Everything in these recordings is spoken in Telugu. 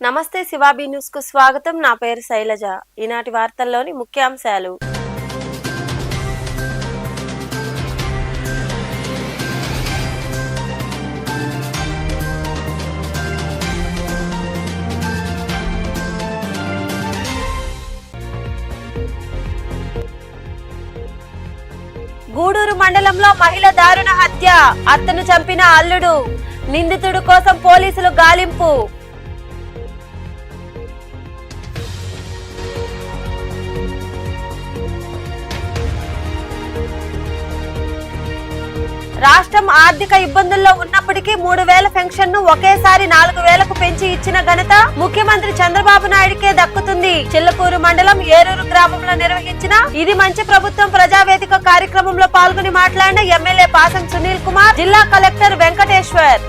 నమస్తే శివాబీ న్యూస్ కు స్వాగతం. నా పేరు శైలజ. ఈనాటి వార్తల్లోని ముఖ్యాంశాలు. గూడూరు మండలంలో మహిళ దారుణ హత్య. అత్తను చంపిన అల్లుడు. నిందితుడు కోసం పోలీసులు గాలింపు. రాష్ట్రం ఆర్థిక ఇబ్బందుల్లో ఉన్నప్పటికీ 3000 పెన్షన్ ను ఒకేసారి 4000కు పెంచి ఇచ్చిన ఘనత ముఖ్యమంత్రి చంద్రబాబు నాయుడుకే దక్కుతుంది. చిల్లకూరు మండలం ఏరూరు గ్రామంలో నిర్వహించిన ఇది మంచి ప్రభుత్వం ప్రజావేదిక కార్యక్రమంలో పాల్గొని మాట్లాడిన ఎమ్మెల్యే పాసం సునీల్ కుమార్, జిల్లా కలెక్టర్ వెంకటేశ్వర్.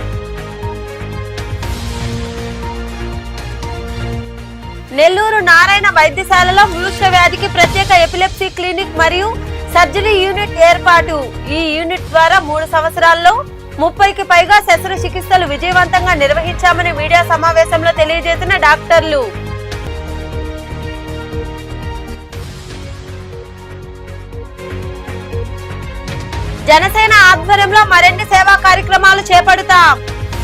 నెల్లూరు నారాయణ వైద్యశాలలో మూర్ఛ వ్యాధికి ప్రత్యేక ఎపిలెప్సీ క్లినిక్ మరియు సర్జరీ యూనిట్ ఏర్పాటు. ఈ యూనిట్ ద్వారా 3 సంవత్సరాల్లో 30కి పైగా శస్త్రచికిత్సలు విజయవంతంగా నిర్వహించామని మీడియా సమావేశంలో తెలియజేసిన డాక్టర్లు. జనసేన ఆధ్వర్యంలో మరిన్ని సేవా కార్యక్రమాలు చేపడతాం.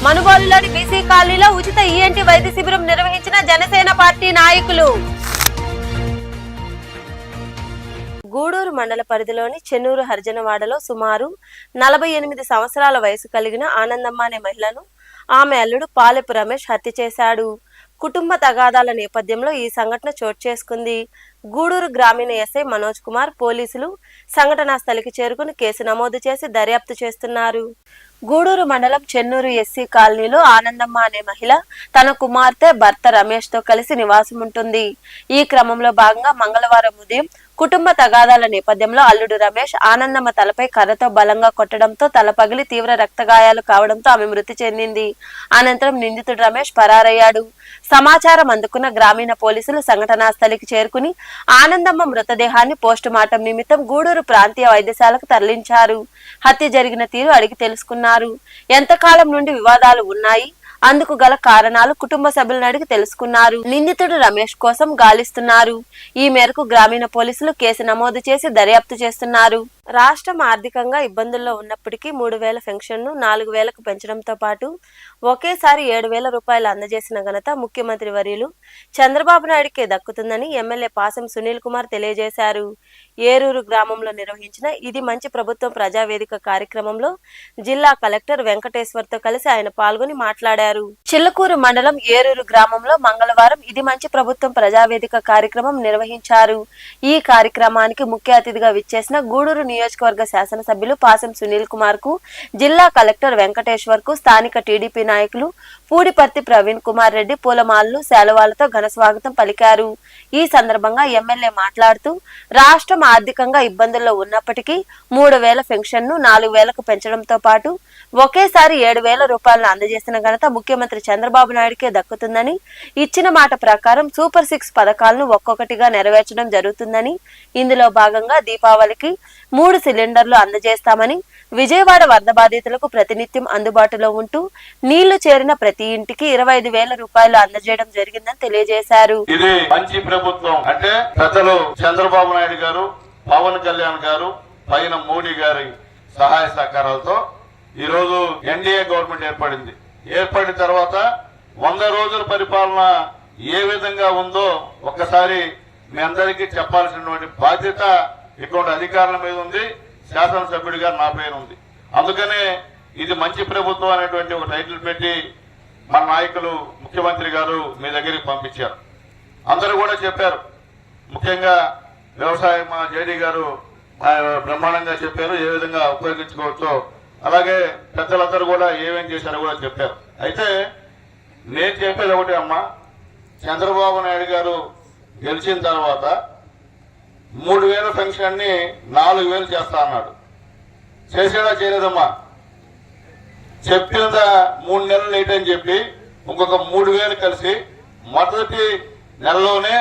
మనుగోలులోని బీసీ కాలనీలో ఉచిత ఈఎన్టీ వైద్య శిబిరం నిర్వహించిన జనసేన పార్టీ నాయకులు. గూడూరు మండల పరిధిలోని చెన్నూరు హరిజనవాడలో సుమారు 48 సంవత్సరాల వయసు కలిగిన ఆనందమ్మ అనే మహిళను ఆమె అల్లుడు పాలెపు రమేష్ హత్య చేశాడు. కుటుంబ తగాదాల నేపథ్యంలో ఈ సంఘటన చోటు చేసుకుంది. గూడూరు గ్రామీణ ఎస్ఐ మనోజ్ కుమార్, పోలీసులు సంఘటనా స్థలికి చేరుకుని కేసు నమోదు చేసి దర్యాప్తు చేస్తున్నారు. గూడూరు మండలం చెన్నూరు ఎస్సీ కాలనీలో ఆనందమ్మ అనే మహిళ తన కుమార్తె భర్త రమేష్ తో కలిసి నివాసం ఉంటుంది. ఈ క్రమంలో భాగంగా మంగళవారం ఉదయం కుటుంబ తగాదాల నేపథ్యంలో అల్లుడు రమేష్ ఆనందమ్మ తలపై కర్రతో బలంగా కొట్టడంతో తల పగిలి తీవ్ర రక్తగాయాలు కావడంతో ఆమె మృతి చెందింది. అనంతరం నిందితుడు రమేష్ పరారయ్యాడు. సమాచారం అందుకున్న గ్రామీణ పోలీసులు సంఘటనా స్థలికి చేరుకుని ఆనందమ్మ మృతదేహాన్ని పోస్టుమార్టం నిమిత్తం గూడూరు ప్రాంతీయ వైద్యశాలకు తరలించారు. హత్య జరిగిన తీరు అడిగి తెలుసుకున్నారు. ఎంతకాలం నుండి వివాదాలు ఉన్నాయి, అందుకు గల కారణాలు కుటుంబ సభ్యులను అడిగి తెలుసుకున్నారు. నిందితుడు రమేష్ కోసం గాలిస్తున్నారు. ఈ మేరకు గ్రామీణ పోలీసులు కేసు నమోదు చేసి దర్యాప్తు చేస్తున్నారు. రాష్ట్రం ఆర్థికంగా ఇబ్బందుల్లో ఉన్నప్పటికీ 3000 పెన్షన్ ను 4000కు పెంచడంతో పాటు ఒకేసారి 7000 రూపాయలు అందజేసిన ఘనత ముఖ్యమంత్రి వర్యులు చంద్రబాబు నాయుడుకే దక్కుతుందని ఎమ్మెల్యే పాసం సునీల్ కుమార్ తెలియజేశారు. ఏరూరు గ్రామంలో నిర్వహించిన ఇది మంచి ప్రభుత్వం ప్రజావేదిక కార్యక్రమంలో జిల్లా కలెక్టర్ వెంకటేశ్వర్ తో కలిసి ఆయన పాల్గొని మాట్లాడారు. చిల్లకూరు మండలం ఏరూరు గ్రామంలో మంగళవారం ఇది మంచి ప్రభుత్వం ప్రజావేదిక కార్యక్రమం నిర్వహించారు. ఈ కార్యక్రమానికి ముఖ్య అతిథిగా విచ్చేసిన గూడూరు నియోజకవర్గ శాసనసభ్యులు పాసం సునీల్ కుమార్ కు, జిల్లా కలెక్టర్ వెంకటేశ్వర్ కు స్థానిక టీడీపీ నాయకులు పూడిపర్తి ప్రవీణ్ కుమార్ రెడ్డి పూలమాలలు, శాలువాలతో ఘన స్వాగతం పలికారు. ఈ సందర్భంగా ఎమ్మెల్యే మాట్లాడుతూ రాష్ట్రం ఆర్థికంగా ఇబ్బందుల్లో ఉన్నప్పటికీ 3000 పెన్షన్ ను 4000కు పెంచడంతో పాటు ఒకేసారి 7000 రూపాయలను అందజేసిన ఘనత ముఖ్యమంత్రి చంద్రబాబు నాయుడుకే దక్కుతుందని, ఇచ్చిన మాట ప్రకారం సూపర్ 6 పథకాలను ఒక్కొక్కటిగా నెరవేర్చడం జరుగుతుందని, ఇందులో భాగంగా దీపావళికి 3 సిలిండర్లు అందజేస్తామని, విజయవాడ వరద బాధితులకు ప్రతినిత్యం అందుబాటులో ఉంటూ నీళ్లు చేరిన ప్రతి ఇంటికి 25,000 రూపాయలు అందజేయడం జరిగిందని తెలియజేశారు. ఇది మంచి ప్రభుత్వం అంటే పెద్దలు చంద్రబాబు నాయుడు గారు, పవన్ కళ్యాణ్ గారు, పైన మోడీ గారి సహాయ సహకారాలతో ఈ రోజు ఎన్డీఏ గవర్నమెంట్ ఏర్పడింది. ఏర్పడిన తర్వాత 100 రోజుల పరిపాలన ఏ విధంగా ఉందో ఒక్కసారి మీ అందరికీ చెప్పాల్సినటువంటి బాధ్యత ఇటువంటి అధికారుల మీద ఉంది. శాసనసభ్యుడిగా నా పేరు ఉంది. అందుకనే ఇది మంచి ప్రభుత్వం అనేటువంటి ఒక టైటిల్ పెట్టి మన నాయకులు ముఖ్యమంత్రి గారు మీ దగ్గరికి పంపించారు. అందరూ కూడా చెప్పారు. ముఖ్యంగా వ్యవసాయ మా జేడీ గారు బ్రహ్మాండంగా చెప్పారు ఏ విధంగా ఉపయోగించుకోవచ్చో. అలాగే పెద్దలందరూ కూడా ఏమేం చేశారో కూడా చెప్పారు. అయితే నేను చెప్పేది ఒకటి అమ్మా, చంద్రబాబు నాయుడు గారు గెలిచిన తర్వాత 3000 పెన్షన్ ని 4000 చేస్తా అన్నాడు. చేసేదా చేయలేదమ్మా? చెప్పినదా 3 నెలలు లేట్ అని చెప్పి ఇంకొక 3000 కలిసి మొదటి నెలలోనే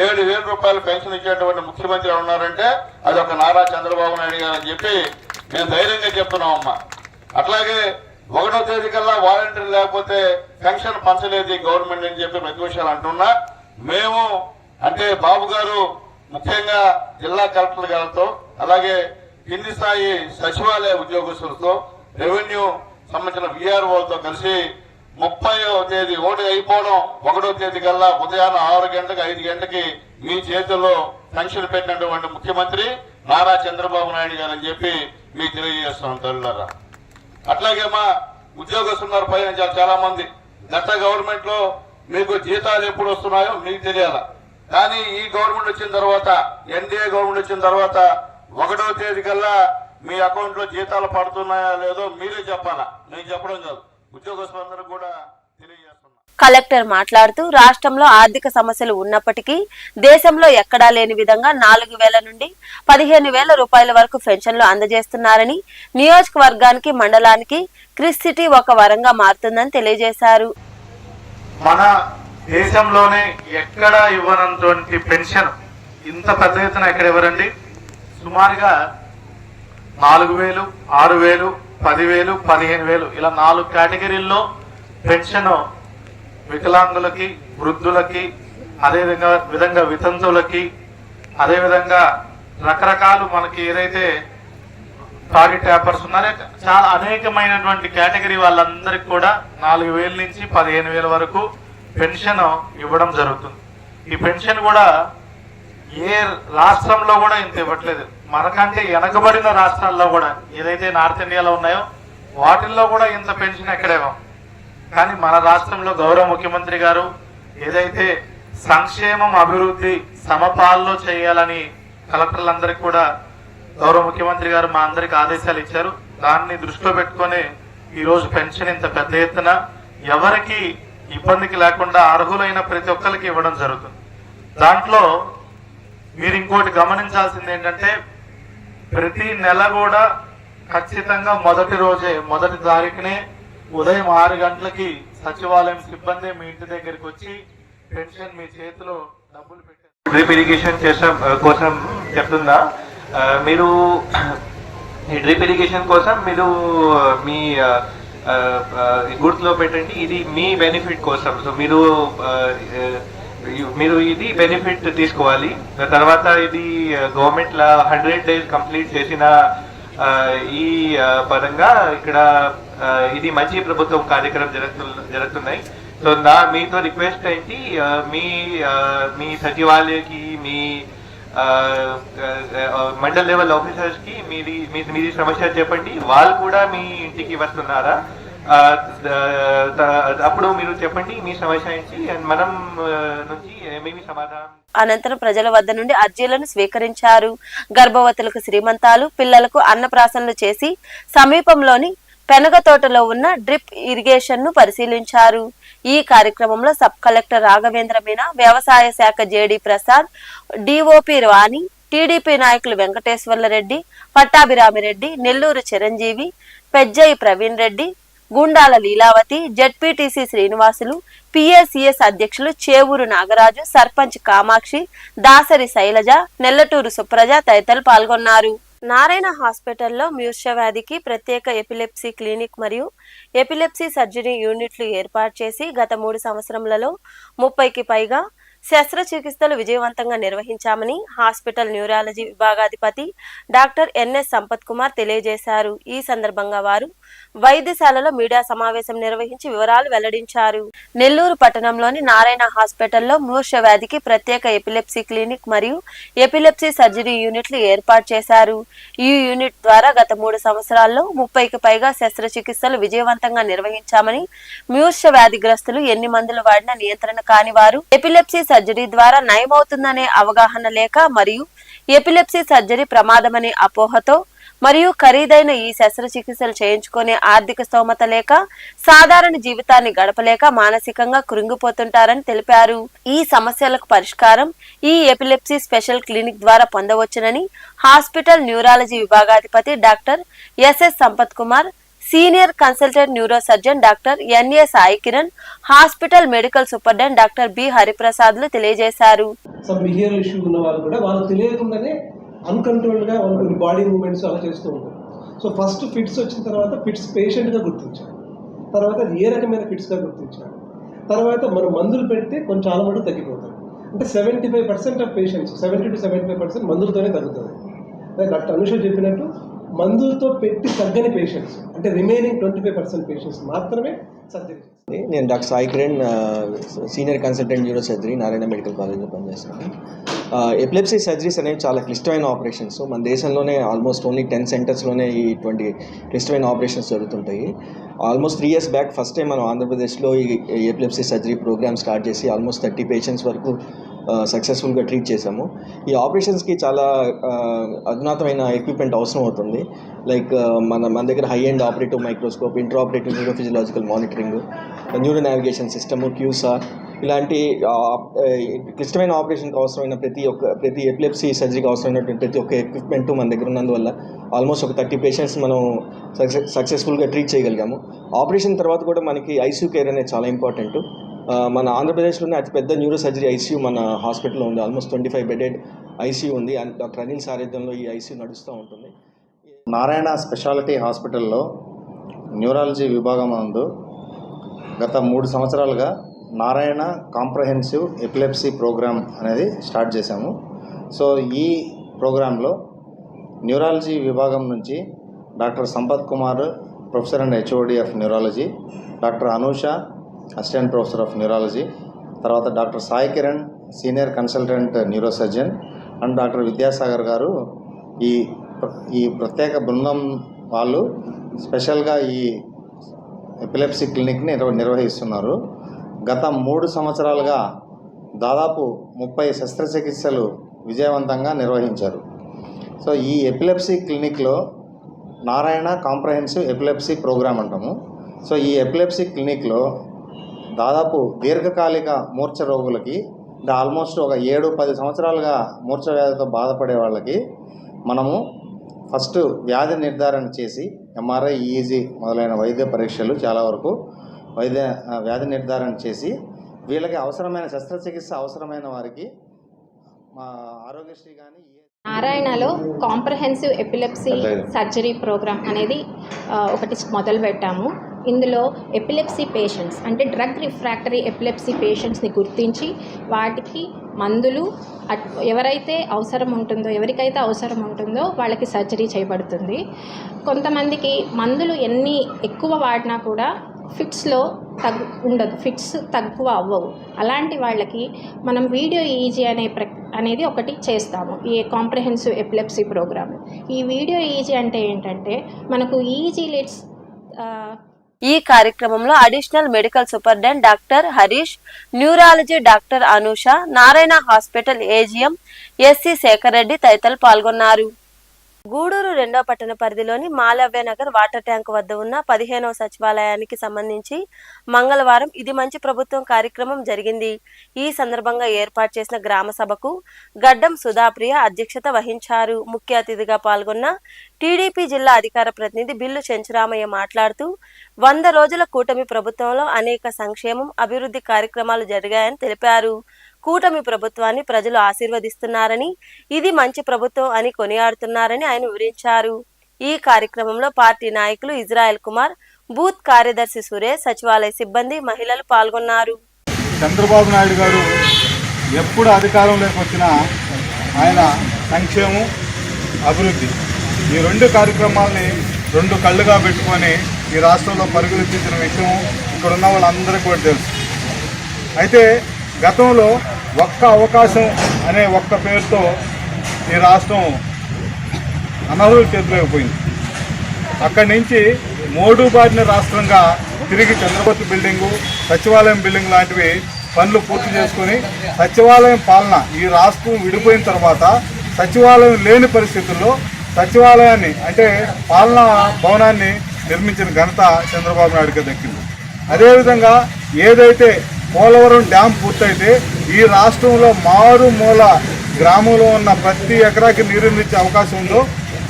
7,000 రూపాయలు పెన్షన్ ఇచ్చేటువంటి ముఖ్యమంత్రి ఉన్నారంటే అది ఒక నారా చంద్రబాబు నాయుడు గారు అని చెప్పి మేము ధైర్యంగా చెప్తున్నామమ్మా. అట్లాగే 1వ తేదీ కల్లా వాలంటీర్ లేకపోతే పెన్షన్ పంచలేదు గవర్నమెంట్ అని చెప్పి ప్రతిపక్షాలు అంటున్నా మేము అంటే బాబు గారు ముఖ్యంగా జిల్లా కలెక్టర్ గారితో అలాగే కింది స్థాయి సచివాలయ ఉద్యోగస్తులతో రెవెన్యూ సంబంధించిన VROలతో కలిసి 30వ తేదీ ఓటు అయిపోవడం 1వ తేదీ కల్లా ఉదయాన్నే 6 గంటలకు 5 గంటకి మీ చేతుల్లో పెన్షన్ పెట్టినటువంటి ముఖ్యమంత్రి నారా చంద్రబాబు నాయుడు గారు అని చెప్పి మీకు తెలియజేస్తున్నాం తల్లులారా. అట్లాగే మా ఉద్యోగస్తున్నారు పైన చాలా మంది గత గవర్నమెంట్ లో మీకు జీతాలు ఎప్పుడు వస్తున్నాయో మీకు తెలియాలా, కానీ ఈ గవర్నమెంట్ వచ్చిన తర్వాత NDA గవర్నమెంట్ వచ్చిన తర్వాత 1వ తేదీ కల్లా మీ అకౌంట్ లో జీతాలు పడుతున్నాయా లేదో మీరే చెప్పాలా, నేను చెప్పడం కాదు, ఉద్యోగస్తులందరూ కూడా తెలియజేస్తున్నా. కలెక్టర్ మాట్లాడుతూ రాష్ట్రంలో ఆర్థిక సమస్యలు ఉన్నప్పటికీ దేశంలో ఎక్కడా లేని విధంగా 4,000 నుండి 15,000 రూపాయల వరకు పెన్షన్లు అందజేస్తున్నారని, నియోజకవర్గానికి మండలానికి క్రిస్ సిటీ ఒక వరంగా మారుతుందని తెలియజేశారు. మన దేశంలోనే ఎక్కడ ఇవ్వనంటువంటి పెన్షన్ ఇంత పెద్ద ఎత్తున ఎక్కడ ఇవ్వరండి. సుమారుగా 4,000, 6,000, 10,000, 15,000 ఇలా 4 కేటగిరీల్లో పెన్షన్ వికలాంగులకి, వృద్ధులకి, అదేవిధంగా వితంతువులకి, అదేవిధంగా రకరకాలు మనకి ఏదైతే టాడీ ట్యాపర్స్ ఉన్నారో చాలా అనేకమైనటువంటి కేటగిరీ వాళ్ళందరికీ కూడా 4,000 నుంచి 15,000 వరకు పెన్షన్ ఇవ్వడం జరుగుతుంది. ఈ పెన్షన్ కూడా ఏ రాష్ట్రంలో కూడా ఇంత ఇవ్వట్లేదు. మనకంటే వెనకబడిన రాష్ట్రాల్లో కూడా ఏదైతే నార్త్ ఇండియాలో ఉన్నాయో వాటిల్లో కూడా ఇంత పెన్షన్ ఎక్కడ ఇవ్వం. కానీ మన రాష్ట్రంలో గౌరవ ముఖ్యమంత్రి గారు ఏదైతే సంక్షేమం అభివృద్ధి సమపాల్లో చేయాలని కలెక్టర్లందరికీ కూడా గౌరవ ముఖ్యమంత్రి గారు మా అందరికి ఆదేశాలు ఇచ్చారు. దాన్ని దృష్టిలో పెట్టుకొని ఈరోజు పెన్షన్ ఇంత పెద్ద ఎత్తున ఎవరికి ఇబ్బందికి లేకుండా అర్హులైన ప్రతి ఒక్కరికి ఇవ్వడం జరుగుతుంది. దాంట్లో మీరు ఇంకోటి గమనించాల్సింది ఏంటంటే ప్రతి నెల కూడా ఖచ్చితంగా మొదటి రోజే మొదటి తారీఖునే ఉదయం 6 గంటలకి సచివాలయం సిబ్బంది మీ ఇంటి దగ్గరికి వచ్చి పెన్షన్ మీ చేతిలో డబ్బులు పెట్టారు. డ్రిప్ ఇరిగేషన్ కోసం చెప్తుందా, మీరు ఈ డ్రిప్ ఇరిగేషన్ కోసం మీరు మీ గుర్తులో పెట్టండి, ఇది మీ బెనిఫిట్ కోసం. సో మీరు ఇది బెనిఫిట్ తీసుకోవాలి. తర్వాత ఇది గవర్నమెంట్ 100 days కంప్లీట్ చేసిన ఈ పరంగా ఇక్కడ ఇది మంచి ప్రభుత్వం కార్యక్రమం జరుగుతున్నాయి. సో మీతో రిక్వెస్ట్ ఏంటి, మీ సచివాలయకి, మీ మండల్ లెవెల్ ఆఫీసర్స్ కి మీది సమస్య చెప్పండి, వాళ్ళు కూడా మీ ఇంటికి వస్తున్నారా, అప్పుడు మీరు చెప్పండి మీ సమస్య ఏంటి, మనం నుంచి ఏమేమి సమాధానం. అనంతరం ప్రజల వద్ద నుండి అర్జీలను స్వీకరించారు. గర్భవతులకు శ్రీమంతాలు, పిల్లలకు అన్నప్రాసనలు చేసి సమీపంలోని పెనగ తోటలో ఉన్న డ్రిప్ ఇరిగేషన్ ను పరిశీలించారు. ఈ కార్యక్రమంలో సబ్ కలెక్టర్ రాఘవేంద్ర మీనా, వ్యవసాయ శాఖ JD ప్రసాద్, DOP వాణి, TDP నాయకులు వెంకటేశ్వర్లరెడ్డి, పట్టాభిరామిరెడ్డి, నెల్లూరు చిరంజీవి, పెజ్జయి ప్రవీణ్ రెడ్డి, గుండాల లీలావతి, ZPTC శ్రీనివాసులు, PACS అధ్యక్షులు చేవూరు నాగరాజు, సర్పంచ్ కామాక్షి, దాసరి శైలజ, నెల్లటూరు సుప్రజ తదితరులు పాల్గొన్నారు. నారాయణ హాస్పిటల్లో మ్యూర్ష వ్యాధికి ప్రత్యేక ఎపిలెప్సీ క్లినిక్ మరియు ఎపిలెప్సీ సర్జరీ యూనిట్లు ఏర్పాటు చేసి గత 3 సంవత్సరములలో 30కి పైగా శస్త్రచికిత్సలు విజయవంతంగా నిర్వహించామని హాస్పిటల్ న్యూరాలజీ విభాగాధిపతి డాక్టర్ NS సంపత్ కుమార్ తెలియజేశారు. ఈ సందర్భంగా వారు వైద్యశాలలో మీడియా సమావేశం నిర్వహించి వివరాలు వెల్లడించారు. నెల్లూరు పట్టణంలోని నారాయణ హాస్పిటల్లో మూర్ఛ వ్యాధికి ప్రత్యేక ఎపిలెప్సీ క్లినిక్ మరియు ఎపిలెప్సీ సర్జరీ యూనిట్లు ఏర్పాటు చేశారు. ఈ యూనిట్ ద్వారా గత 3 సంవత్సరాల్లో 30కి పైగా శస్త్రచికిత్సలు విజయవంతంగా నిర్వహించామని, మూర్ఛ వ్యాధిగ్రస్తులు ఎన్ని మందులు వాడినా నియంత్రణ కాని వారు ఎపిలెప్సీ సర్జరీ ద్వారా నయమవుతుందనే అవగాహన లేక మరియు ఎపిలెప్సీ సర్జరీ ప్రమాదమనే అపోహతో మరియు ఖరీదైన ఈ శస్త్రచికిత్సలు చేయించుకునే ఆర్థిక స్తోమత లేక సాధారణ జీవితాన్ని గడపలేక మానసికంగా కృంగిపోతుంటారని తెలిపారు. ఈ సమస్యలకు పరిష్కారం ఈ ఎపిలెప్సీ స్పెషల్ క్లినిక్ ద్వారా పొందవచ్చునని హాస్పిటల్ న్యూరాలజీ విభాగాధిపతి doctor SS Sampath Kumar, senior consultant neuro surgeon doctor NA Sai Kiran, hospital medical superintendent doctor B హరిప్రసాద్లు తెలియజేశారు. బిహేవియర్ ఇష్యూ ఉన్న వాళ్ళు కూడా వాళ్ళు తెలియకుండానే అన్కంట్రోల్డ్ గా వాళ్ళు బాడీ మూవ్మెంట్స్ అలా చేస్తూ ఉంటారు. సో ఫస్ట్ ఫిట్స్ వచ్చిన తర్వాత ఫిట్స్ పేషెంట్ గా గుర్తించాలి. తర్వాత అది ఏ రకమైన ఫిట్స్గా గుర్తించాలి, తర్వాత మనం మందులు పెడితే కొంచెం చాలా మటుకు తగ్గిపోతాయి. అంటే 75% ఆఫ్ పేషెంట్స్ 70 to 75% మందులతోనే తగ్గుతుంది. డాక్టర్ అనుష చెప్పినట్టు మందులతో పెట్టి తగ్గని పేషెంట్స్ అంటే రిమైనింగ్ 25% పేషెంట్స్ మాత్రమే సర్జరీ. నేను doctor Sai Kiran, senior consultant neuro surgery, Narayana medical కాలేజ్లో పనిచేస్తున్నాను. ఎపిలెప్సీ సర్జరీస్ అనేవి చాలా క్లిష్టమైన ఆపరేషన్స్. మన దేశంలోనే ఆల్మోస్ట్ ఓన్లీ 10 సెంటర్స్లోనే ఇటువంటి క్లిష్టమైన ఆపరేషన్స్ జరుగుతుంటాయి. Almost 3 years back first time మనం ఆంధ్రప్రదేశ్లో ఈ ఎపిలెప్సీ సర్జరీ ప్రోగ్రామ్ స్టార్ట్ చేసి ఆల్మోస్ట్ 30 పేషెంట్స్ వరకు సక్సెస్ఫుల్గా ట్రీట్ చేసాము. ఈ ఆపరేషన్స్కి చాలా అధునాతమైన ఎక్విప్మెంట్ అవసరం అవుతుంది. లైక్ మన దగ్గర high end operative microscope, intra operative neurophysiological monitoring, neuro navigation system, CUSA, ఇలాంటి క్లిష్టమైన ఆపరేషన్కి అవసరమైన ప్రతి ఎపిలెప్సీ సర్జరీకి అవసరమైనటువంటి ప్రతి ఒక్క ఎక్విప్మెంట్ మన దగ్గర ఉన్నందువల్ల ఆల్మోస్ట్ ఒక 30 పేషెంట్స్ మనం సక్సెస్ఫుల్గా ట్రీట్ చేయగలిగాము. ఆపరేషన్ తర్వాత కూడా మనకి ఐసీయూ కేర్ అనేది చాలా ఇంపార్టెంట్. మన ఆంధ్రప్రదేశ్లోనే అతిపెద్ద న్యూరో సర్జరీ ఐసీయూ మన హాస్పిటల్లో ఉంది. ఆల్మోస్ట్ 25 బెడెడ్ ఐసీయూ ఉంది. డాక్టర్ అనిల్ సారథ్యంలో ఈ ఐసీయూ నడుస్తూ ఉంటుంది. నారాయణ స్పెషాలిటీ హాస్పిటల్లో న్యూరాలజీ విభాగం నందు గత 3 సంవత్సరాలుగా నారాయణ కాంప్రహెన్సివ్ ఎపిలెప్సీ ప్రోగ్రామ్ అనేది స్టార్ట్ చేశాము. సో ఈ ప్రోగ్రాంలో న్యూరాలజీ విభాగం నుంచి doctor Sampath Kumar, professor and HOD of neurology, doctor Anusha, assistant professor of neurology, తర్వాత doctor Sai Kiran, senior consultant neuro surgeon, and doctor Vidyasagar garu ఈ ప్రత్యేక బృందం వాళ్ళు స్పెషల్గా ఈ ఎపిలెప్సీ క్లినిక్ని నిర్వహిస్తున్నారు. గత 3 సంవత్సరాలుగా దాదాపు 30 శస్త్రచికిత్సలు విజయవంతంగా నిర్వహించారు. సో ఈ ఎపిలెప్సీ క్లినిక్లో నారాయణ కాంప్రహెన్సివ్ ఎపిలెప్సీ ప్రోగ్రామ్ అంటాము. సో ఈ ఎపిలెప్సీ క్లినిక్లో దాదాపు దీర్ఘకాలిక మూర్ఛ రోగులకి ఆల్మోస్ట్ ఒక 7-10 సంవత్సరాలుగా మూర్ఛ వ్యాధితో బాధపడే వాళ్ళకి మనము ఫస్ట్ వ్యాధి నిర్ధారణ చేసి ఎంఆర్ఐ, ఈఈజీ మొదలైన వైద్య పరీక్షలు చాలా వరకు వ్యాధి నిర్ధారణ చేసి వీళ్ళకి అవసరమైన శస్త్రచికిత్స అవసరమైన వారికి మా ఆరోగ్యశ్రీ కానీ నారాయణలో కాంప్రహెన్సివ్ ఎపిలెప్సీ సర్జరీ ప్రోగ్రామ్ అనేది ఒకటి మొదలుపెట్టాము. ఇందులో ఎపిలెప్సీ పేషెంట్స్ అంటే డ్రగ్ రిఫ్రాక్టరీ ఎపిలెప్సీ పేషెంట్స్ని గుర్తించి వాటికి మందులు ఎవరికైతే అవసరం ఉంటుందో వాళ్ళకి సర్జరీ చేయబడుతుంది. కొంతమందికి మందులు ఎన్ని ఎక్కువ వాడినా కూడా ఫిట్స్లో ఫిట్స్ తక్కువ అవ్వవు. అలాంటి వాళ్ళకి మనం వీడియో ఈజీ అనేది ఒకటి చేస్తాము ఈ కాంప్రహెన్సివ్ ఎపిలెప్సీ ప్రోగ్రామ్. ఈ వీడియో ఈజీ అంటే ఏంటంటే మనకు ఈజీ లిడ్స్. ఈ కార్యక్రమంలో additional medical superintendent doctor Harish, neurology doctor Anusha, Narayana hospital AGM SC Shekhar Reddy తదితరులు పాల్గొన్నారు. గూడూరు 2వ పట్టణ పరిధిలోని మాలవ్య నగర్ వాటర్ ట్యాంక్ వద్ద ఉన్న 15వ సచివాలయానికి సంబంధించి మంగళవారం ఇది మంచి ప్రభుత్వం కార్యక్రమం జరిగింది. ఈ సందర్భంగా ఏర్పాటు చేసిన గ్రామ సభకు గడ్డం సుధాప్రియ అధ్యక్షత వహించారు. ముఖ్య అతిథిగా పాల్గొన్న టీడీపీ జిల్లా అధికార ప్రతినిధి బిల్లు చెంచురామయ్య మాట్లాడుతూ 100 రోజుల కూటమి ప్రభుత్వంలో అనేక సంక్షేమం, అభివృద్ధి కార్యక్రమాలు జరిగాయని తెలిపారు. కూటమి ప్రభుత్వాన్ని ప్రజలు ఆశీర్వదిస్తున్నారని, ఇది మంచి ప్రభుత్వం అని కొనియాడుతున్నారని ఆయన వివరించారు. ఈ కార్యక్రమంలో పార్టీ నాయకులు ఇజ్రాయెల్ కుమార్, బూత్ కార్యదర్శి సురేష్, సచివాలయ సిబ్బంది, మహిళలు పాల్గొన్నారు. చంద్రబాబు నాయుడు గారు ఎప్పుడు అధికారంలోకి వచ్చినా ఆయన సంక్షేమం, అభివృద్ధి ఈ 2 కార్యక్రమాలని 2 కళ్ళుగా పెట్టుకొని ఈ రాష్ట్రంలో పరుగులెత్తించిన విషయం ఇక్కడ ఉన్న వాళ్ళందరికీ కూడా తెలుసు. అయితే గతంలో ఒక్క అవకాశం అనే ఒక్క పేరుతో ఈ రాష్ట్రం అనర్హుల చేతిలోకి పోయింది. అక్కడి నుంచి మోడు బారిన రాష్ట్రంగా తిరిగి చంద్రబాబు బిల్డింగు, సచివాలయం బిల్డింగ్ లాంటివి పనులు పూర్తి చేసుకొని సచివాలయం పాలన ఈ రాష్ట్రం విడిపోయిన తర్వాత సచివాలయం లేని పరిస్థితుల్లో సచివాలయాన్ని అంటే పాలనా భవనాన్ని నిర్మించిన ఘనత చంద్రబాబు నాయుడుకి దక్కింది. అదేవిధంగా ఏదైతే పోలవరం డ్యామ్ పూర్తయితే ఈ రాష్ట్రంలో మారుమూల గ్రామంలో ఉన్న ప్రతి ఎకరాకి నీరు ఇచ్చే అవకాశం ఉందో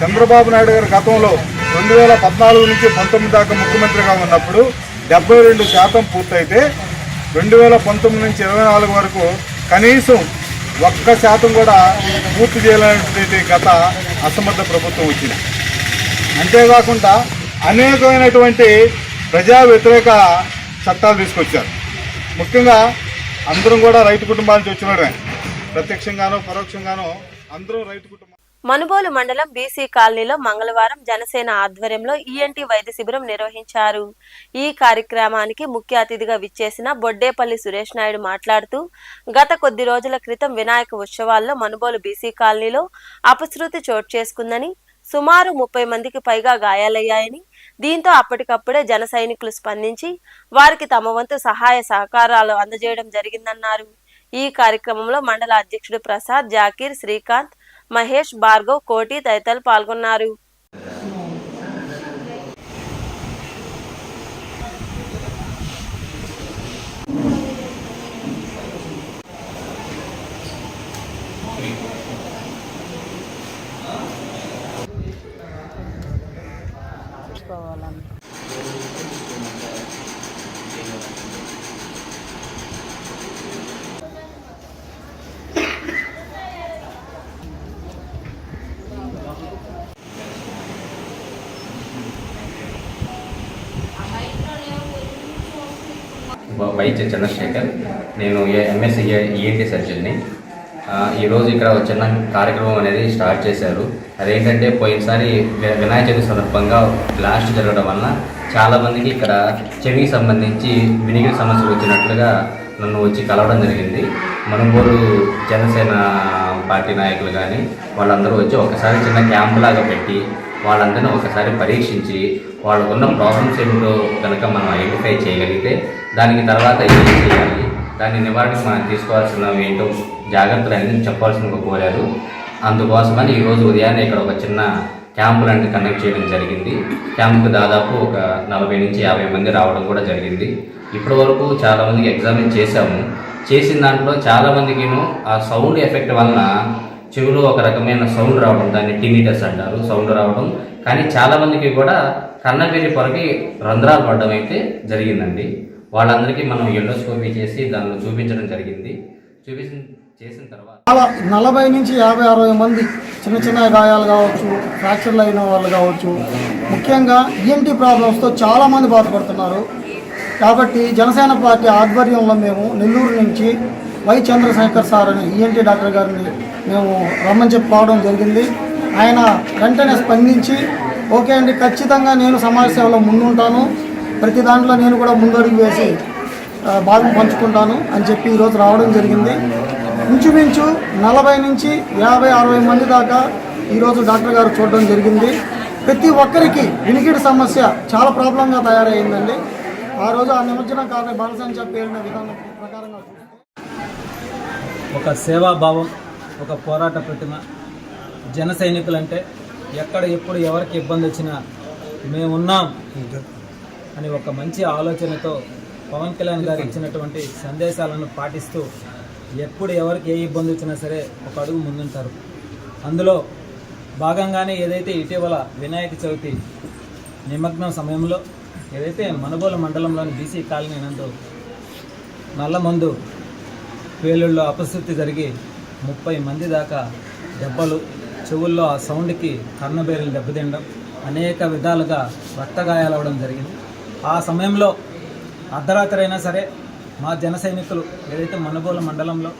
చంద్రబాబు నాయుడు గారు గతంలో 2014 నుంచి 19 దాకా ముఖ్యమంత్రిగా ఉన్నప్పుడు 72% పూర్తయితే 2019 నుంచి 24 వరకు కనీసం 1% కూడా పూర్తి చేయలేనటువంటి గత అసమర్థ ప్రభుత్వం వచ్చింది. అంతేకాకుండా అనేకమైనటువంటి ప్రజా వ్యతిరేక చట్టాలు తీసుకొచ్చారు. ముఖ్యంగా అందరం కూడా రైతు కుటుంబాల నుంచి వచ్చినోడే, ప్రత్యక్షంగానో పరోక్షంగానో అందరూ రైతు కుటుంబం. మనుబోలు మండలం బీసీ కాలనీలో మంగళవారం జనసేన ఆధ్వర్యంలో ఈఎన్టీ వైద్య శిబిరం నిర్వహించారు. ఈ కార్యక్రమానికి ముఖ్య అతిథిగా విచ్చేసిన బొడ్డేపల్లి సురేష్ నాయుడు మాట్లాడుతూ, గత కొద్ది రోజుల క్రితం వినాయక ఉత్సవాల్లో మనుబోలు బీసీ కాలనీలో అపశృతి చోటు చేసుకుందని, సుమారు 30 మందికి పైగా గాయాలయ్యాయని, దీంతో అప్పటికప్పుడే జన సైనికులు స్పందించి వారికి తమ వంతు సహాయ సహకారాలు అందజేయడం జరిగిందన్నారు. ఈ కార్యక్రమంలో మండల అధ్యక్షుడు ప్రసాద్, జాకీర్, శ్రీకాంత్, మహేష్, భార్గవ్, కోటి తదితరులు పాల్గొన్నారు. వైద్య చంద్రశేఖర్, నేను ఎంఎస్సీ ఈఎన్టీ సర్జన్ని. ఈరోజు ఇక్కడ ఒక చిన్న కార్యక్రమం అనేది స్టార్ట్ చేశారు. అదేంటంటే పోయినసారి వినాయక చవితి సందర్భంగా బ్లాస్ట్ జరగడం వలన చాలామందికి ఇక్కడ చెవికి సంబంధించి వినికిడి సమస్యలు వచ్చినట్లుగా నన్ను వచ్చి కలవడం జరిగింది. మనుబోలు జనసేన పార్టీ నాయకులు కానీ వాళ్ళందరూ వచ్చి ఒకసారి చిన్న క్యాంప్ లాగా పెట్టి వాళ్ళందరినీ ఒకసారి పరీక్షించి వాళ్ళకున్న ప్రాబ్లమ్స్ ఏమిటో కనుక మనం ఐడెంటిఫై చేయగలిగితే దానికి తర్వాత ఏం చేయాలి, దాని నివారణకు మనం తీసుకోవాల్సిన ఏంటో జాగ్రత్తలు అనేది చెప్పాల్సిన కోరారు. అందుకోసమని ఈరోజు ఉదయాన్నే ఇక్కడ ఒక చిన్న క్యాంపు లాంటి కండక్ట్ చేయడం జరిగింది. క్యాంపుకు దాదాపు ఒక 40 నుంచి 50 మంది రావడం కూడా జరిగింది. ఇప్పటి వరకు చాలామందికి ఎగ్జామిన్ చేశాము. చేసిన దాంట్లో చాలామందికి ఆ సౌండ్ ఎఫెక్ట్ వలన చెవిలో ఒక రకమైన సౌండ్ రావడం, దాన్ని టినిటస్ అంటారు, సౌండ్ రావడం. కానీ చాలామందికి కూడా కన్నబెల్లి పొరకి రంధ్రాలు పడడం అయితే జరిగిందండి. వాళ్ళందరికీ మనం ఎండోస్కోపీ చేసి దానిలో చూపించడం జరిగింది. చేసిన తర్వాత 40 నుంచి 50-60 మంది చిన్న చిన్న గాయాలు కావచ్చు, ఫ్రాక్చర్లు అయిన వాళ్ళు కావచ్చు, ముఖ్యంగా ఈఎన్టీ ప్రాబ్లమ్స్తో చాలామంది బాధపడుతున్నారు. కాబట్టి జనసేన పార్టీ ఆధ్వర్యంలో మేము నెల్లూరు నుంచి వై చంద్రశేఖర్ సార్ అని ఈఎన్టీ డాక్టర్ గారిని మేము రమ్మని చెప్పుకోవడం జరిగింది. ఆయన వెంటనే స్పందించి, ఓకే అండి, ఖచ్చితంగా నేను సమాజ సేవలో ముందుంటాను, ప్రతి దాంట్లో నేను కూడా ముందడుగు వేసి భాగం పంచుకుంటాను అని చెప్పి ఈరోజు రావడం జరిగింది. ఇంచుమించు 40 నుంచి 50-60 మంది దాకా ఈరోజు డాక్టర్ గారు చూడడం జరిగింది. ప్రతి ఒక్కరికి వినికిడి సమస్య చాలా ప్రాబ్లంగా తయారైందండి. ఆ రోజు ఆ నిమజ్జనం కారణం బాలసంచా పేరిన విధానం ప్రకారంగా ఒక సేవాభావం, ఒక పోరాట ప్రతిమ. జన సైనికులంటే ఎక్కడ ఎప్పుడు ఎవరికి ఇబ్బంది వచ్చినా మేమున్నాం అని ఒక మంచి ఆలోచనతో పవన్ కళ్యాణ్ గారు ఇచ్చినటువంటి సందేశాలను పాటిస్తూ ఎప్పుడు ఎవరికి ఏ ఇబ్బంది వచ్చినా సరే ఒక అడుగు ముందుంటారు. అందులో భాగంగానే ఏదైతే ఇటీవల వినాయక చవితి నిమగ్నం సమయంలో ఏదైతే మనుబోలు మండలంలోని బీసీ కాలనీ నందు నల్లమందు పేలుళ్ళలో అపశృతి జరిగి 30 మంది దాకా దెబ్బలు, చెవుల్లో ఆ సౌండ్కి కర్ణబేరులు దెబ్బతినడం, అనేక విధాలుగా రక్తగాయాలవడం జరిగింది. ఆ సమయంలో అర్ధరాత్రి అయినా సరే మా జన సైనికులు ఏదైతే మనుబోలు మండలంలో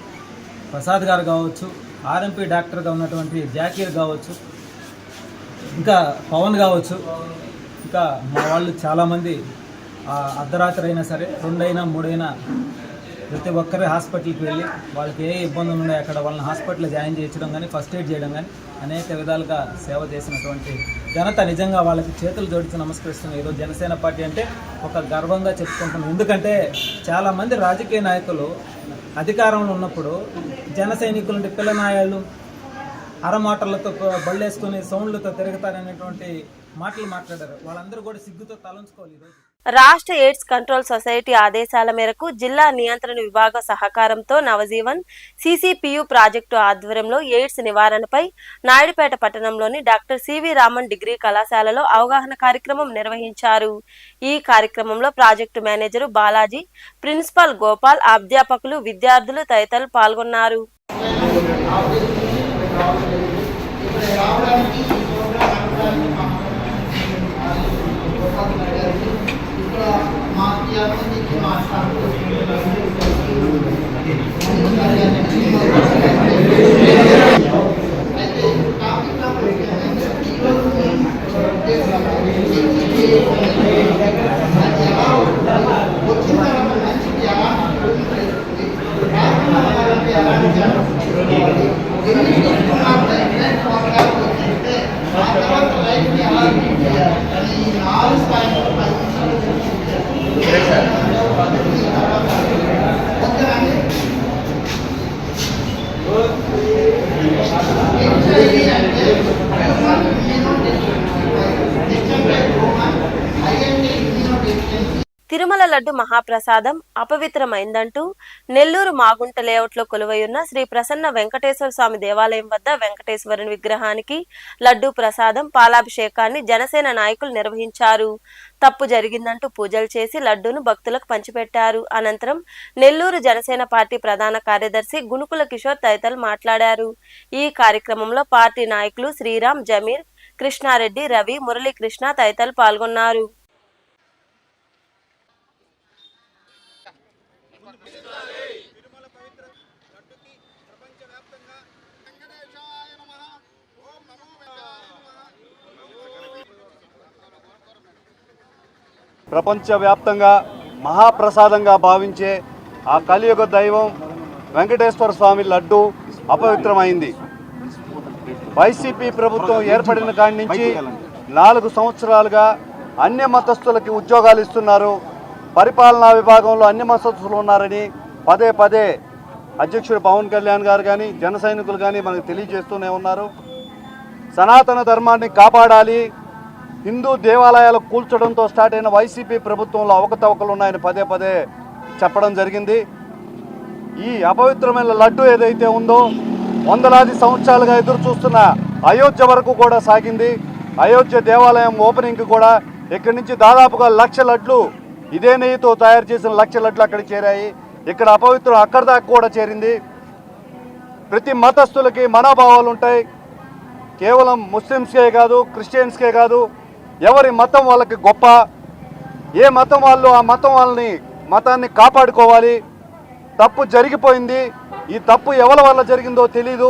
ప్రసాద్ గారు కావచ్చు, ఆర్ఎంపీ డాక్టర్గా ఉన్నటువంటి జాకీర్ కావచ్చు, ఇంకా పవన్ కావచ్చు, ఇంకా మా వాళ్ళు చాలామంది అర్ధరాత్రి అయినా సరే 2 అయినా 3 అయినా ప్రతి ఒక్కరి హాస్పిటల్కి వెళ్ళి వాళ్ళకి ఏ ఇబ్బందులు ఉన్నాయో అక్కడ వాళ్ళని హాస్పిటల్లో జాయిన్ చేయించడం కానీ, ఫస్ట్ ఎయిడ్ చేయడం కానీ అనేక విధాలుగా సేవ చేసినటువంటి ఘనత నిజంగా వాళ్ళకి చేతులు జోడించి నమస్కరిస్తున్నాం. ఈరోజు జనసేన పార్టీ అంటే ఒక గర్వంగా చెప్పుకుంటున్నాం. ఎందుకంటే చాలామంది రాజకీయ నాయకులు అధికారంలో ఉన్నప్పుడు జన సైనికులు పిల్లనాయాళ్ళు అరమాటలతో బళ్ళేసుకుని సౌండ్లతో తిరుగుతారనేటువంటి మాటలు మాట్లాడారు. వాళ్ళందరూ కూడా సిగ్గుతో తలంచుకోవాలి. ఈరోజు రాష్ట్ర ఎయిడ్స్ కంట్రోల్ సొసైటీ ఆదేశాల మేరకు జిల్లా నియంత్రణ విభాగ సహకారంతో నవజీవన్ సిసిపియు ప్రాజెక్టు ఆధ్వర్యంలో ఎయిడ్స్ నివారణపై నాయుడుపేట పట్టణంలోని డాక్టర్ సివి రామన్ డిగ్రీ కళాశాలలో అవగాహన కార్యక్రమం నిర్వహించారు. ఈ కార్యక్రమంలో project manager Balaji, principal Gopal, అధ్యాపకులు, విద్యార్థులు తదితరులు పాల్గొన్నారు. తిరుమల లడ్డు మహాప్రసాదం అపవిత్రమైందంటూ నెల్లూరు మాగుంట లేఅవుట్లో కొలువైయున్న శ్రీ ప్రసన్న వెంకటేశ్వర స్వామి దేవాలయం వద్ద వెంకటేశ్వరుని విగ్రహానికి లడ్డు ప్రసాదం పాలాభిషేకాన్ని జనసేన నాయకులు నిర్వహించారు. తప్పు జరిగిందంటూ పూజలు చేసి లడ్డూను భక్తులకు పంచిపెట్టారు. అనంతరం నెల్లూరు జనసేన పార్టీ ప్రధాన కార్యదర్శి గునుకుల కిషోర్ తదితరులు మాట్లాడారు. ఈ కార్యక్రమంలో పార్టీ నాయకులు శ్రీరామ్, జమీర్, కృష్ణారెడ్డి, రవి, మురళీకృష్ణ తదితరులు పాల్గొన్నారు. ప్రపంచవ్యాప్తంగా మహాప్రసాదంగా భావించే ఆ కలియుగ దైవం వెంకటేశ్వర స్వామి లడ్డు అపవిత్రమైంది. వైసీపీ ప్రభుత్వం ఏర్పడిన కాడి నుంచి 4 సంవత్సరాలుగా అన్య మతస్థులకి ఉద్యోగాలు ఇస్తున్నారు. పరిపాలనా విభాగంలో అన్య మతస్థులు ఉన్నారని పదే పదే అధ్యక్షుడు పవన్ కళ్యాణ్ గారు కానీ జన సైనికులు కానీ మనకు తెలియజేస్తూనే ఉన్నారు. సనాతన ధర్మాన్ని కాపాడాలి, హిందూ దేవాలయాలు కూల్చడంతో స్టార్ట్ అయిన వైసీపీ ప్రభుత్వంలో అవకతవకలు ఉన్నాయని పదే పదే చెప్పడం జరిగింది. ఈ అపవిత్రమైన లడ్డు ఏదైతే ఉందో వందలాది సంవత్సరాలుగా ఎదురు చూస్తున్న అయోధ్య వరకు కూడా సాగింది. అయోధ్య దేవాలయం ఓపెనింగ్కి కూడా ఇక్కడి నుంచి దాదాపుగా 1,00,000 లడ్లు ఇదే నెయ్యితో తయారు చేసిన 1,00,000 లడ్లు అక్కడికి చేరాయి. ఇక్కడ అపవిత్రం అక్కడి దాకా కూడా చేరింది. ప్రతి మతస్థులకి మనోభావాలు ఉంటాయి. కేవలం ముస్లిమ్స్కే కాదు, క్రిస్టియన్స్కే కాదు, ఎవరి మతం వాళ్ళకి గొప్ప. ఏ మతం వాళ్ళు ఆ మతం మతాన్ని కాపాడుకోవాలి. తప్పు జరిగిపోయింది. ఈ తప్పు ఎవరి వల్ల జరిగిందో తెలీదు.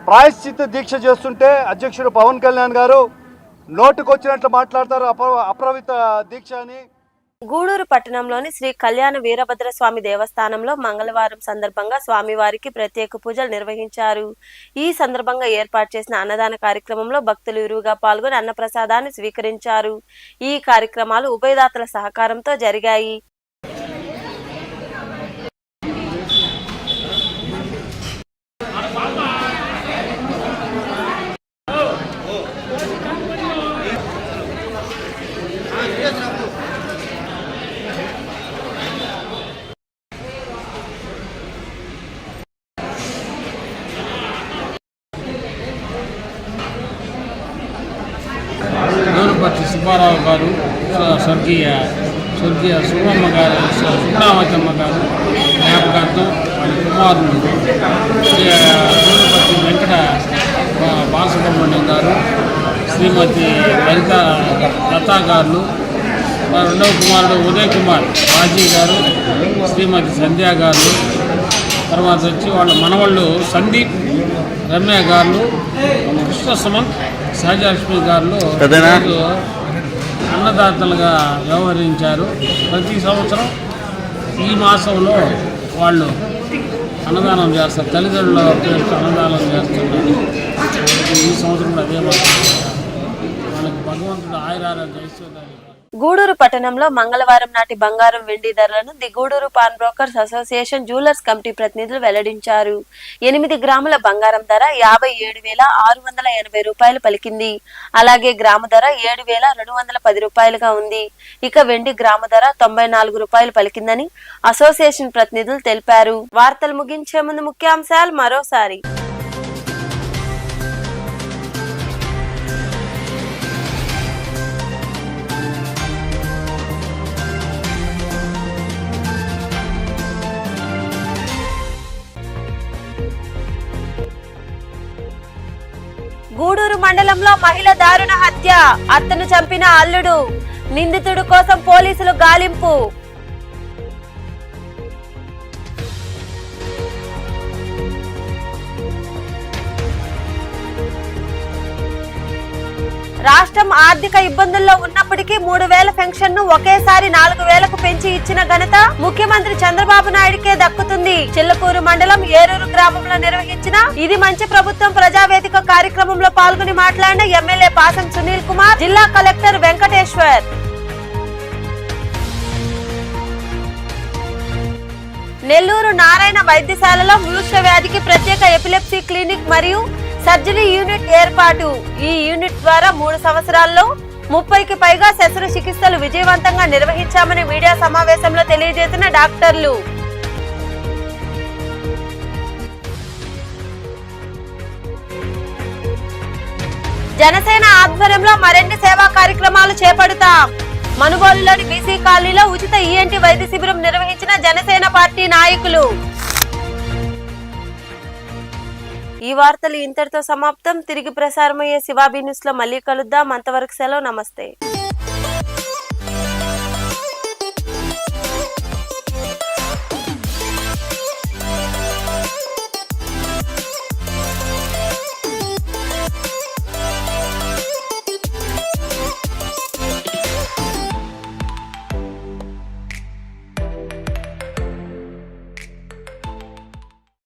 ప్రాయశ్చిత్త దీక్ష చేస్తుంటే అధ్యక్షుడు పవన్ కళ్యాణ్ గారు నోటుకొచ్చినట్లు మాట్లాడతారు, అప్రవిత దీక్ష అని. గూడూరు పట్టణంలోని శ్రీ కళ్యాణ వీరభద్ర స్వామి దేవస్థానంలో మంగళవారం సందర్భంగా స్వామివారికి ప్రత్యేక పూజలు నిర్వహించారు. ఈ సందర్భంగా ఏర్పాటు చేసిన అన్నదాన కార్యక్రమంలో భక్తులు విరివిగా పాల్గొని అన్నప్రసాదాన్ని స్వీకరించారు. ఈ కార్యక్రమాలు ఉభయదాతల సహకారంతో జరిగాయి. గౌరవపతి సుబ్బారావు గారు, స్వర్గీయ సుబ్బమ్మ గారు, సుబ్రామతమ్మ గారు జ్ఞాపకార్థం వాళ్ళ కుమారులు గౌరవపతి వెంకట బాలసుబ్రహ్మణ్యం గారు, శ్రీమతి లతా గారు, రెండవ కుమారుడు ఉదయ్ కుమార్ బాజీ గారు, శ్రీమతి సంధ్యా గారు, తర్వాత వచ్చి వాళ్ళ మనవాళ్ళు సందీప్, రమ్య గారు, కృష్ణ సుమన్, సహజలక్ష్మి గారు అన్నదాతలుగా వ్యవహరించారు. ప్రతి సంవత్సరం ఈ మాసంలో వాళ్ళు అన్నదానం చేస్తారు. తల్లిదండ్రుల పేరుతో అన్నదానం చేస్తున్నారు. ఈ సంవత్సరం కూడా అదే మాసం వాళ్ళకి భగవంతుడు ఆయురారోగ్య ఐశ్వర్యాలు. గూడూరు పట్టణంలో మంగళవారం నాటి బంగారం, వెండి ధరలను the Gudur pawn brokers association jewellers committee ప్రతినిధులు వెల్లడించారు. 8 గ్రాముల బంగారం ధర 57,680 రూపాయలు పలికింది. అలాగే గ్రాము ధర 7,210 రూపాయలుగా ఉంది. ఇక వెండి గ్రాము ధర 94 రూపాయలు పలికిందని అసోసియేషన్ ప్రతినిధులు తెలిపారు. వార్తలు ముగించే ముందు ముఖ్యాంశాలు మరోసారి. గూడూరు మండలంలో మహిళ దారుణ హత్య, అత్తను చంపిన అల్లుడు, నిందితుడు కోసం పోలీసులు గాలింపు. రాష్ట్రం ఆర్థిక ఇబ్బందుల్లో ఉన్నప్పటికీ 3,000 పెన్షన్ ను ఒకేసారి 4,000కు పెంచి ఇచ్చిన ఘనత ముఖ్యమంత్రి చంద్రబాబు నాయుడుకే దక్కుతుంది. చిల్లకూరు మండలం ఏరూరు గ్రామంలో నిర్వహించిన ఇది మంచి ప్రభుత్వం ప్రజావేదిక కార్యక్రమంలో పాల్గొని మాట్లాడిన ఎమ్మెల్యే పాసం సునీల్ కుమార్, జిల్లా కలెక్టర్ వెంకటేశ్వర్. నెల్లూరు నారాయణ వైద్యశాలలో మూర్ఛ వ్యాధికి ప్రత్యేక ఎపిలెప్సీ క్లినిక్ మరియు సర్జరీ యూనిట్ ఏర్పాటు. ఈ యూనిట్ ద్వారా 3 సంవత్సరాల్లో 30కి పైగా శస్త్రచికిత్సలు విజయవంతంగా నిర్వహించామని మీడియా సమావేశంలో తెలియజేసిన డాక్టర్లు. జనసేన ఆధ్వర్యంలో మరిన్ని సేవా కార్యక్రమాలు చేపడతాం. మనుగోలులోని బీసీ కాలనీలో ఉచిత ఈఎన్టీ వైద్య శిబిరం నిర్వహించిన జనసేన పార్టీ నాయకులు. ఈ వార్తలు ఇంతటితో సమాప్తం. తిరిగి ప్రసారమయ్యే శివాబీ న్యూస్ లో మళ్ళీ కలుద్దాం. అంతవరకు సెలవు. నమస్తే.